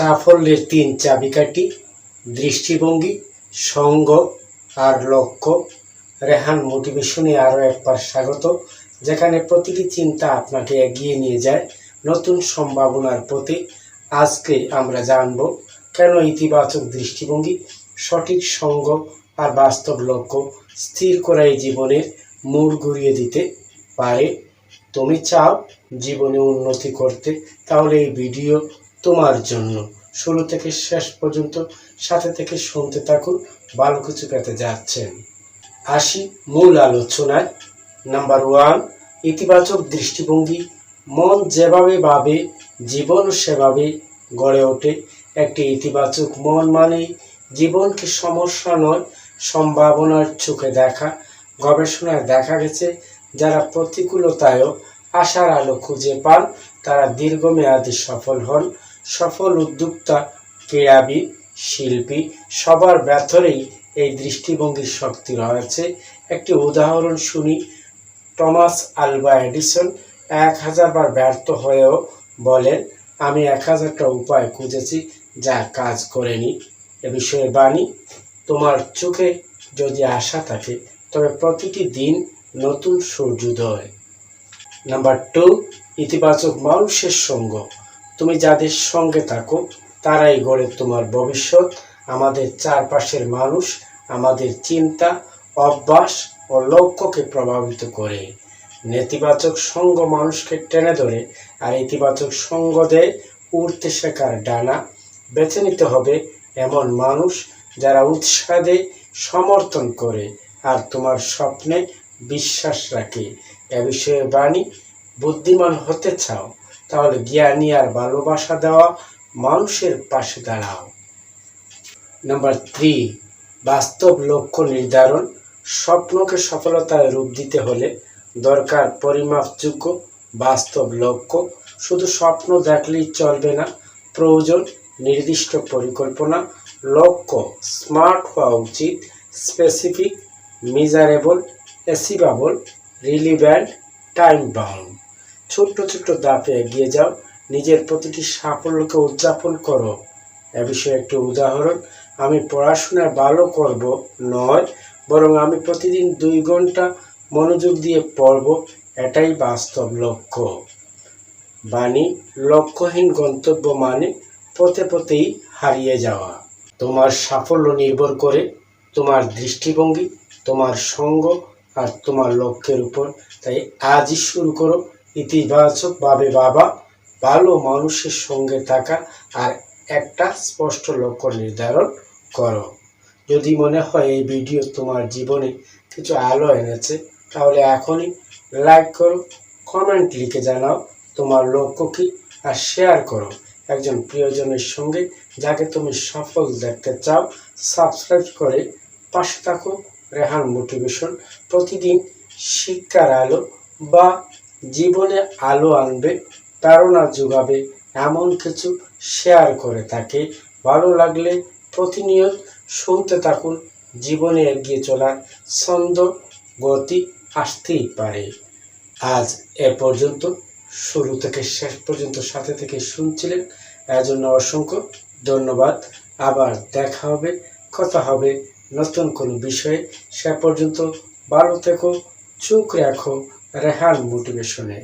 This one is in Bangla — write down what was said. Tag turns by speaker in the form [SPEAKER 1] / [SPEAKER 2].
[SPEAKER 1] সাফল্যের ৩ চাবিকাঠি, দৃষ্টিভঙ্গি, সঙ্গ আর লক্ষ্য। রেহান মোটিভেশনে আরও একবার স্বাগত, যেখানে প্রতিটি চিন্তা আপনাকে এগিয়ে নিয়ে যায় নতুন সম্ভাবনার পথে। আজকে আমরা জানব কেন ইতিবাচক দৃষ্টিভঙ্গি, সঠিক সঙ্গ আর বাস্তব লক্ষ্য স্থির করাই জীবনের মোড় ঘুরিয়ে দিতে পারে। তুমি চাও জীবনে উন্নতি করতে, তাহলে এই ভিডিও তোমার জন্য। শুরু থেকে শেষ পর্যন্ত সাথে থেকে শুনতে থাকুন, ভালো কিছু পেতে যাচ্ছেন। আসি মূল আলোচনায়। নাম্বার 1, ইতিবাচক দৃষ্টিভঙ্গি। মন যেভাবে ভাবে, জীবন সেভাবে গড়ে ওঠে। একটি ইতিবাচক মন মানেই জীবনকে সমস্যা নয়, সম্ভাবনার চোখে দেখা। গবেষণায় দেখা গেছে, যারা প্রতিকূলতায়ও আশার আলো খুঁজে পান তারা দীর্ঘমেয়াদী সফল হন। সফল উদ্যোক্তা, ক্রীড়াবিদ, শিল্পী সবার ভেতরেই এই দৃষ্টিভঙ্গির শক্তি রয়েছে। একটি উদাহরণ শুনি। টমাস আলভা এডিসন 1000 বার ব্যর্থ হয়েও বলেন, আমি 1000টা উপায় খুঁজেছি যা কাজ করেনি। এ বিষয়ে বাণী, তোমার চোখে যদি আশা থাকে তবে প্রতিটি দিন নতুন সূর্যোদয়। নাম্বার 2, ইতিবাচক মানুষের সঙ্গ। তুমি যাদের সঙ্গে থাকো তারাই গড়ে তোমার ভবিষ্যৎ। আমাদের চারপাশের মানুষ আমাদের চিন্তা, অভ্যাস ও লক্ষ্যকে প্রভাবিত করে। নেতিবাচক সঙ্গ মানুষকে টেনে ধরে, আর ইতিবাচক সঙ্গ দেয় উড়তে শেখার ডানা। বেছে নিতে হবে এমন মানুষ যারা উৎসাহ দেয়, সমর্থন করে আর তোমার স্বপ্নে বিশ্বাস রাখে। এ বিষয়ে বাণী, বুদ্ধিমান হতে চাও তাহলে জ্ঞানী আর ভালোবাসা দেওয়া মানুষের পাশে দাঁড়াও। নাম্বার 3, বাস্তব লক্ষ্য নির্ধারণ। স্বপ্নকে সফলতায় রূপ দিতে হলে দরকার পরিমাপযোগ্য বাস্তব লক্ষ্য। শুধু স্বপ্ন দেখলেই চলবে না, প্রয়োজন নির্দিষ্ট পরিকল্পনা। লক্ষ্য স্মার্ট হওয়া উচিত, specific, measurable, achievable, relevant, time bound. ছোট্ট ছোট্ট ধাপে এগিয়ে যাও, নিজের প্রতিটি সাফল্যকে উদযাপন করো। এ বিষয়ে একটি উদাহরণ, আমি পড়াশোনায় ভালো করব নয়, বরং আমি প্রতিদিন 2 ঘন্টা মনোযোগ দিয়ে পড়ব, এটাই বাস্তব লক্ষ্য। বাণী, লক্ষ্যহীন গন্তব্য মানে পথে পথেই হারিয়ে যাওয়া। তোমার সাফল্য নির্ভর করে তোমার দৃষ্টিভঙ্গি, তোমার সঙ্গ আর তোমার লক্ষ্যের উপর। তাই আজই শুরু করো ইতিবাচকভাবে ভাবা, ভালো মানুষের সঙ্গে থাকা আর একটা স্পষ্ট লক্ষ্য নির্ধারণ করো। যদি মনে হয় এই ভিডিও তোমার জীবনে কিছু আলো এনেছে, তাহলে এখনই লাইক করো, কমেন্ট লিখে জানাও তোমার লক্ষ্য কী, আর শেয়ার করো একজন প্রিয়জনের সঙ্গে যাকে তুমি সফল দেখতে চাও। সাবস্ক্রাইব করে পাশে থাকো। রেহান মোটিভেশন প্রতিদিন শিক্ষার আলো বা জীবনে আলো আনবে, প্রেরণা যোগাবে এমন কিছু শেয়ার করে থাকে। ভালো লাগলে প্রতিনিয়ত শুনতে থাকুন। জীবনে এগিয়ে চলার ছন্দ, গতি আসতেই পারে। আজ এ পর্যন্ত, শুরু থেকে শেষ পর্যন্ত সাথে থেকে শুনছিলেন, এর জন্য অসংখ্য ধন্যবাদ। আবার দেখা হবে, কথা হবে নতুন কোনো বিষয়ে। সে পর্যন্ত ভালো থেকো, চোখ রাখো রেহান মোটিভেশনে।